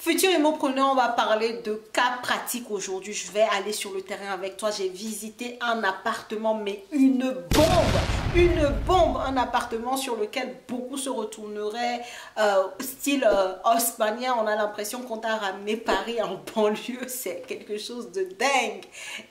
Futur immopreneur, on va parler de cas pratiques aujourd'hui. Je vais aller sur le terrain avec toi. J'ai visité un appartement, mais une bombe, un appartement sur lequel beaucoup se retourneraient, style haussmannien. On a l'impression qu'on t'a ramené Paris en banlieue. C'est quelque chose de dingue.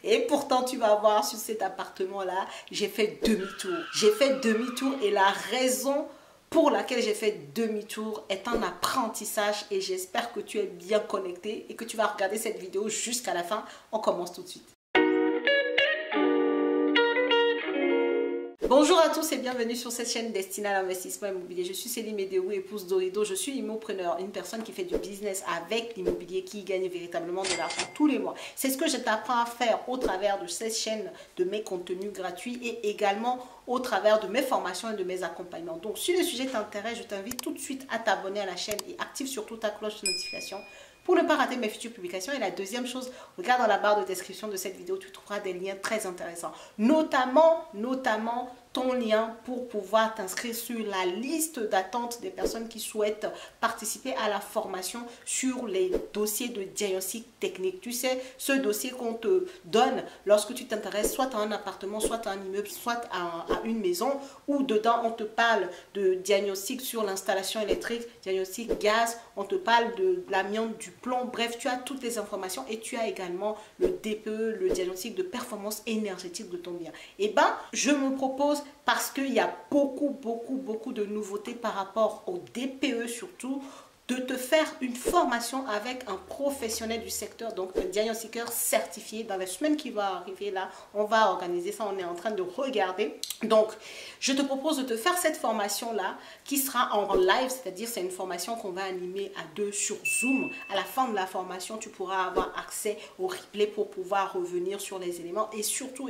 Et pourtant, tu vas voir sur cet appartement-là, j'ai fait demi-tour. J'ai fait demi-tour et la raison pour laquelle j'ai fait demi-tour est un apprentissage et j'espère que tu es bien connecté et que tu vas regarder cette vidéo jusqu'à la fin. On commence tout de suite. Bonjour à tous et bienvenue sur cette chaîne destinée à l'investissement immobilier. Je suis Céline Médéou, épouse d'Orido. Je suis immopreneur, une personne qui fait du business avec l'immobilier, qui gagne véritablement de l'argent tous les mois. C'est ce que je t'apprends à faire au travers de cette chaîne, de mes contenus gratuits et également au travers de mes formations et de mes accompagnements. Donc si le sujet t'intéresse, je t'invite tout de suite à t'abonner à la chaîne et active surtout ta cloche de notification pour ne pas rater mes futures publications. Et la deuxième chose, regarde dans la barre de description de cette vidéo, tu trouveras des liens très intéressants. Notamment ton lien pour pouvoir t'inscrire sur la liste d'attente des personnes qui souhaitent participer à la formation sur les dossiers de diagnostic technique. Tu sais, ce dossier qu'on te donne lorsque tu t'intéresses soit à un appartement, soit à un immeuble, soit à une maison, où dedans on te parle de diagnostic sur l'installation électrique, diagnostic gaz, on te parle de l'amiante, du plomb, bref, tu as toutes les informations et tu as également le DPE, le diagnostic de performance énergétique de ton bien. Et ben, je me propose, parce qu'il y a beaucoup de nouveautés par rapport au DPE surtout, de te faire une formation avec un professionnel du secteur, donc un diagnostiqueur certifié. Dans les semaines qui vont arriver là, on va organiser ça, on est en train de regarder. Donc, je te propose de te faire cette formation-là qui sera en live, c'est-à-dire c'est une formation qu'on va animer à deux sur Zoom. À la fin de la formation, tu pourras avoir accès au replay pour pouvoir revenir sur les éléments et surtout,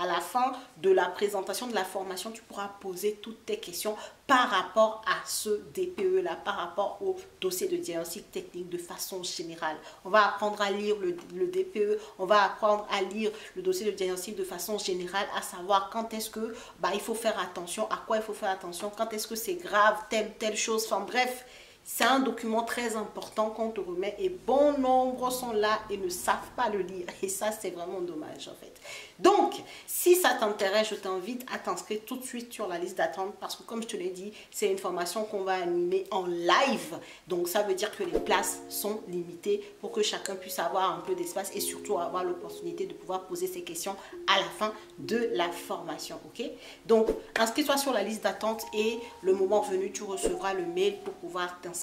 à la fin de la présentation de la formation, tu pourras poser toutes tes questions par rapport à ce DPE-là, par rapport au dossier de diagnostic technique de façon générale. On va apprendre à lire le DPE, on va apprendre à lire le dossier de diagnostic de façon générale, à savoir quand est-ce que il faut faire attention, à quoi il faut faire attention, quand est-ce que c'est grave, telle chose, enfin bref. C'est un document très important qu'on te remet et bon nombre sont là et ne savent pas le lire. Et ça, c'est vraiment dommage en fait. Donc, si ça t'intéresse, je t'invite à t'inscrire tout de suite sur la liste d'attente parce que comme je te l'ai dit, c'est une formation qu'on va animer en live. Donc, ça veut dire que les places sont limitées pour que chacun puisse avoir un peu d'espace et surtout avoir l'opportunité de pouvoir poser ses questions à la fin de la formation. Ok? Donc, inscris-toi sur la liste d'attente et le moment venu, tu recevras le mail pour pouvoir t'inscrire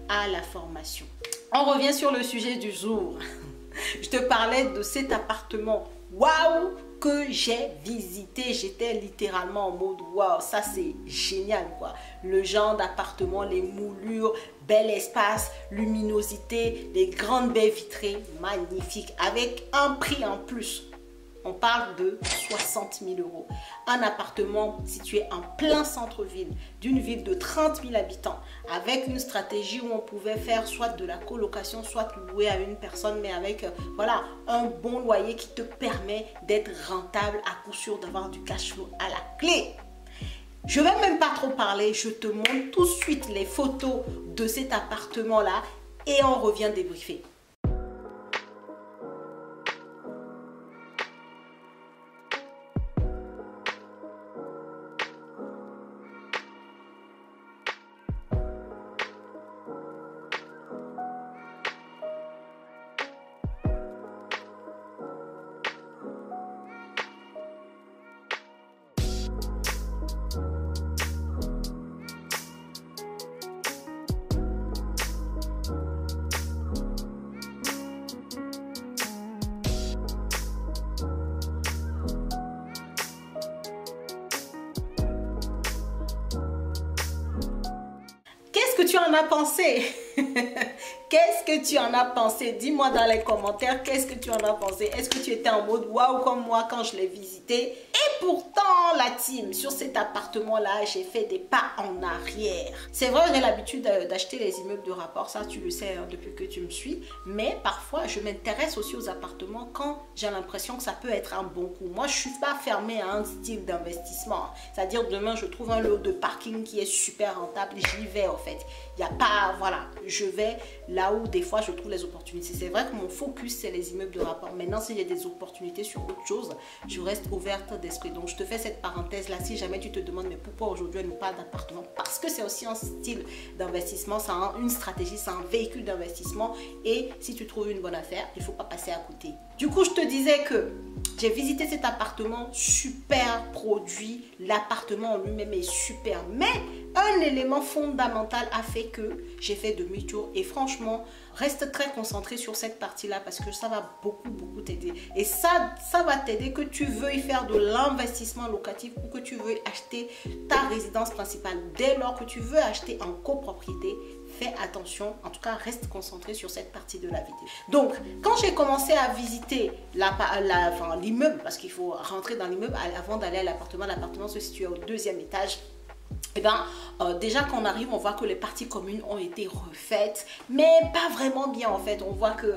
à la formation. On revient sur le sujet du jour. Je te parlais de cet appartement waouh que j'ai visité. J'étais littéralement en mode waouh, ça c'est génial quoi. Le genre d'appartement, les moulures, bel espace, luminosité, les grandes baies vitrées, magnifiques, avec un prix en plus. On parle de 60 000 €. Un appartement situé en plein centre-ville, d'une ville de 30 000 habitants, avec une stratégie où on pouvait faire soit de la colocation, soit louer à une personne, mais avec voilà, un bon loyer qui te permet d'être rentable à coup sûr, d'avoir du cash flow à la clé. Je ne vais même pas trop parler, je te montre tout de suite les photos de cet appartement-là et on revient débriefer. Qu'est-ce que tu en as pensé? Qu'est-ce que tu en as pensé? Dis-moi dans les commentaires, qu'est-ce que tu en as pensé? Est-ce que tu étais en mode waouh comme moi quand je l'ai visité? Et pourtant, la team, sur cet appartement-là, j'ai fait des pas en arrière. C'est vrai, j'ai l'habitude d'acheter les immeubles de rapport, ça tu le sais hein, depuis que tu me suis. Mais parfois, je m'intéresse aussi aux appartements quand j'ai l'impression que ça peut être un bon coup. Moi, je ne suis pas fermée à un style d'investissement. C'est-à-dire, demain, je trouve un lot de parking qui est super rentable, j'y vais en fait. Il n'y a pas, voilà. je vais là où des fois je trouve les opportunités. C'est vrai que mon focus c'est les immeubles de rapport. Maintenant, s'il y a des opportunités sur autre chose, je reste ouverte d'esprit. Donc je te fais cette parenthèse là. Si jamais tu te demandes mais pourquoi aujourd'hui elle nous parle d'appartement, parce que c'est aussi un style d'investissement, c'est une stratégie, c'est un véhicule d'investissement. Et si tu trouves une bonne affaire, il ne faut pas passer à côté. Du coup, je te disais que j'ai visité cet appartement, super produit, l'appartement en lui-même est super, mais un élément fondamental a fait que j'ai fait demi-tour et franchement, reste très concentré sur cette partie-là parce que ça va beaucoup t'aider. Et ça va t'aider que tu veuilles faire de l'investissement locatif ou que tu veuilles acheter ta résidence principale. Dès lors que tu veux acheter en copropriété, fais attention, en tout cas reste concentré sur cette partie de la vidéo. Donc, quand j'ai commencé à visiter l'immeuble, parce qu'il faut rentrer dans l'immeuble avant d'aller à l'appartement, l'appartement se situe au 2e étage. Et bien, déjà quand on arrive, on voit que les parties communes ont été refaites, mais pas vraiment bien en fait. On voit que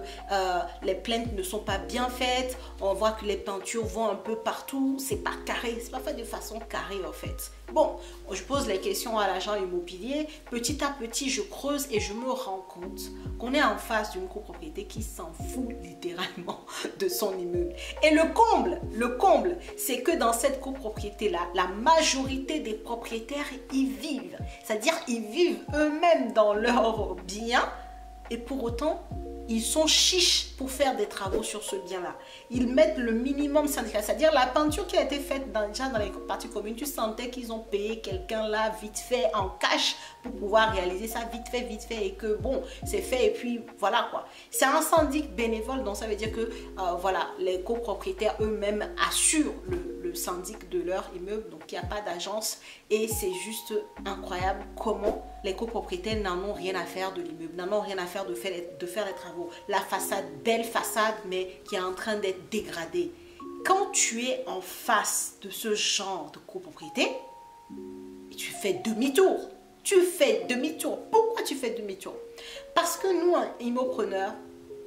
les plaintes ne sont pas bien faites, on voit que les peintures vont un peu partout, c'est pas carré, c'est pas fait de façon carrée en fait. Bon, je pose les questions à l'agent immobilier, petit à petit je creuse et je me rends compte qu'on est en face d'une copropriété qui s'en fout littéralement de son immeuble. Et le comble, c'est que dans cette copropriété-là, la majorité des propriétaires y vivent. C'est-à-dire ils vivent eux-mêmes dans leur bien et pour autant, ils sont chiches pour faire des travaux sur ce bien-là. Ils mettent le minimum syndical. C'est-à-dire la peinture qui a été faite déjà dans les parties communes, tu sentais qu'ils ont payé quelqu'un là vite fait en cash pour pouvoir réaliser ça vite fait et que bon, c'est fait et puis voilà quoi. C'est un syndic bénévole, donc ça veut dire que voilà, les copropriétaires eux-mêmes assurent le syndic de leur immeuble, donc il n'y a pas d'agence et c'est juste incroyable comment les copropriétaires n'en ont rien à faire de l'immeuble, n'en ont rien à faire de faire les travaux. La façade, belle façade, mais qui est en train d'être dégradée. Quand tu es en face de ce genre de copropriété, tu fais demi-tour. Tu fais demi-tour. Pourquoi tu fais demi-tour? Parce que nous, immopreneurs,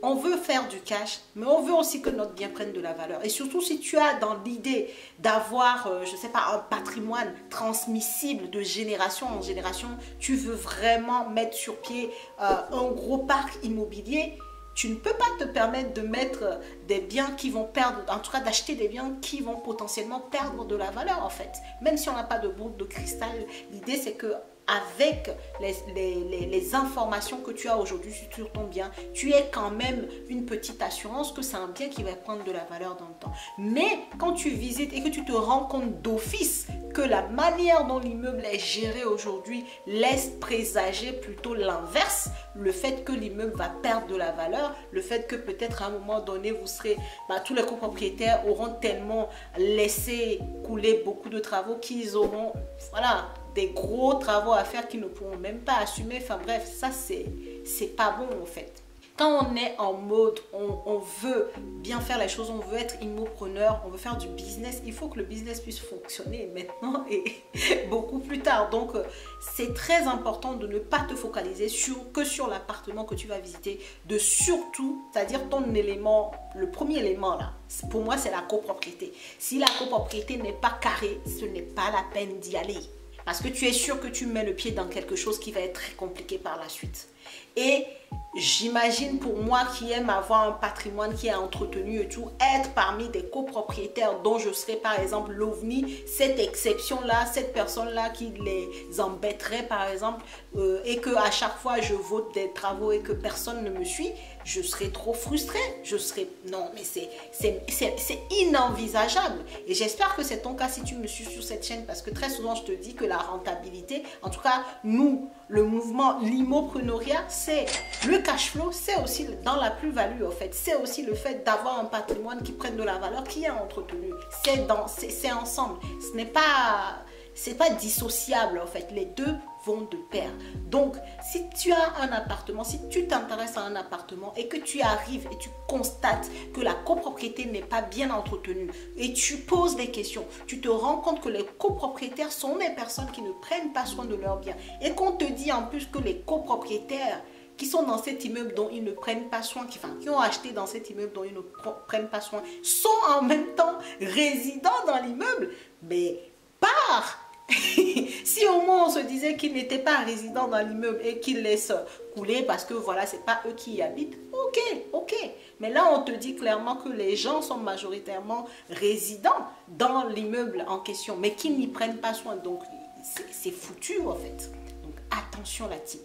on veut faire du cash, mais on veut aussi que notre bien prenne de la valeur. Et surtout, si tu as dans l'idée d'avoir, je ne sais pas, un patrimoine transmissible de génération en génération, tu veux vraiment mettre sur pied un gros parc immobilier, tu ne peux pas te permettre de mettre des biens qui vont perdre, en tout cas d'acheter des biens qui vont potentiellement perdre de la valeur en fait. Même si on n'a pas de boule de cristal, l'idée c'est que avec les informations que tu as aujourd'hui sur ton bien, tu es quand même une petite assurance que c'est un bien qui va prendre de la valeur dans le temps. Mais quand tu visites et que tu te rends compte d'office que la manière dont l'immeuble est géré aujourd'hui laisse présager plutôt l'inverse, le fait que l'immeuble va perdre de la valeur, le fait que peut-être à un moment donné, vous serez, tous les copropriétaires auront tellement laissé couler beaucoup de travaux qu'ils auront, voilà, des gros travaux à faire qu'ils ne pourront même pas assumer. Enfin bref, ça c'est pas bon en fait. Quand on est en mode, on veut bien faire les choses, on veut être immopreneur, on veut faire du business, il faut que le business puisse fonctionner maintenant et beaucoup plus tard. Donc, c'est très important de ne pas te focaliser que sur l'appartement que tu vas visiter, de surtout, c'est-à-dire ton élément, le premier élément là, pour moi c'est la copropriété. Si la copropriété n'est pas carrée, ce n'est pas la peine d'y aller. Parce que tu es sûr que tu mets le pied dans quelque chose qui va être très compliqué par la suite. Et j'imagine pour moi qui aime avoir un patrimoine qui est entretenu et tout, être parmi des copropriétaires dont je serais par exemple l'OVNI, cette exception-là, cette personne-là qui les embêterait par exemple et que à chaque fois je vote des travaux et que personne ne me suit, je serais trop frustrée. Je serais... Non, mais c'est inenvisageable. Et j'espère que c'est ton cas si tu me suis sur cette chaîne parce que très souvent je te dis que la rentabilité, en tout cas nous, le mouvement, l'immopreneuriat, c'est le cash flow, c'est aussi dans la plus-value en fait. C'est aussi le fait d'avoir un patrimoine qui prenne de la valeur, qui est entretenu. C'est ensemble. Ce n'est pas... C'est pas dissociable en fait. Les deux vont de pair. Donc, si tu as un appartement, si tu t'intéresses à un appartement et que tu arrives et tu constates que la copropriété n'est pas bien entretenue et tu poses des questions, tu te rends compte que les copropriétaires sont des personnes qui ne prennent pas soin de leurs biens et qu'on te dit en plus que les copropriétaires qui sont dans cet immeuble dont ils ne prennent pas soin, qui ont acheté dans cet immeuble dont ils ne prennent pas soin, sont en même temps résidents dans l'immeuble, mais pars Si au moins on se disait qu'ils n'étaient pas résidents dans l'immeuble et qu'ils laissent couler parce que voilà, c'est pas eux qui y habitent, ok. Mais là, on te dit clairement que les gens sont majoritairement résidents dans l'immeuble en question, mais qu'ils n'y prennent pas soin. Donc, c'est foutu en fait. Donc, attention là-dessus.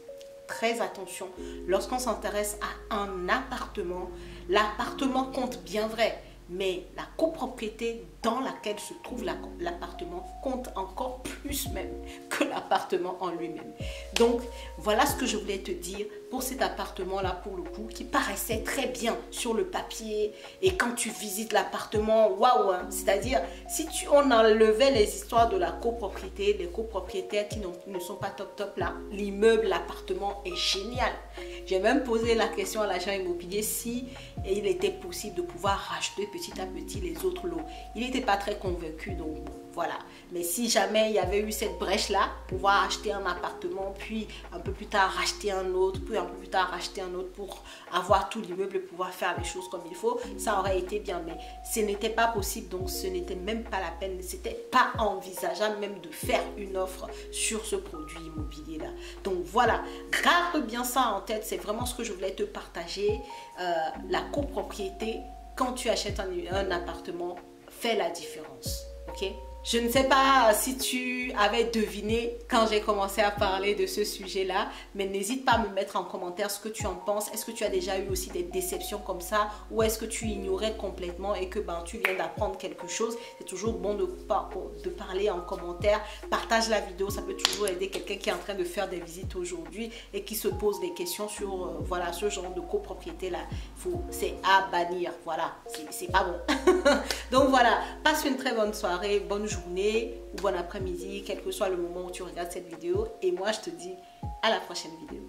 Très attention. Lorsqu'on s'intéresse à un appartement, l'appartement compte bien vrai. Mais la copropriété dans laquelle se trouve l'appartement compte encore plus même que l'appartement en lui-même. Donc, voilà ce que je voulais te dire pour cet appartement-là, pour le coup, qui paraissait très bien sur le papier. Et quand tu visites l'appartement, waouh, hein, c'est-à-dire, si on enlevait les histoires de la copropriété, les copropriétaires qui ne sont pas top là, l'immeuble, l'appartement est génial. J'ai même posé la question à l'agent immobilier si il était possible de pouvoir racheter petit à petit les autres lots. Il n'était pas très convaincu, donc voilà. Mais si jamais il y avait eu cette brèche-là, pouvoir acheter un appartement, puis un peu plus tard racheter un autre, puis un peu plus tard racheter un autre pour avoir tout l'immeuble et pouvoir faire les choses comme il faut, ça aurait été bien. Mais ce n'était pas possible, donc ce n'était même pas la peine, c'était pas envisageable même de faire une offre sur ce produit immobilier-là. Donc voilà, garde bien ça en tête, c'est vraiment ce que je voulais te partager. La copropriété, quand tu achètes un appartement, fait la différence, ok? Je ne sais pas si tu avais deviné quand j'ai commencé à parler de ce sujet-là, mais n'hésite pas à me mettre en commentaire ce que tu en penses. Est-ce que tu as déjà eu aussi des déceptions comme ça, ou est-ce que tu ignorais complètement et que tu viens d'apprendre quelque chose? C'est toujours bon de parler en commentaire. Partage la vidéo, ça peut toujours aider quelqu'un qui est en train de faire des visites aujourd'hui et qui se pose des questions sur voilà, ce genre de copropriété-là. C'est à bannir, voilà, c'est pas bon. Donc voilà, passe une très bonne soirée, bonne journée ou bon après-midi, quel que soit le moment où tu regardes cette vidéo. Et moi, je te dis à la prochaine vidéo.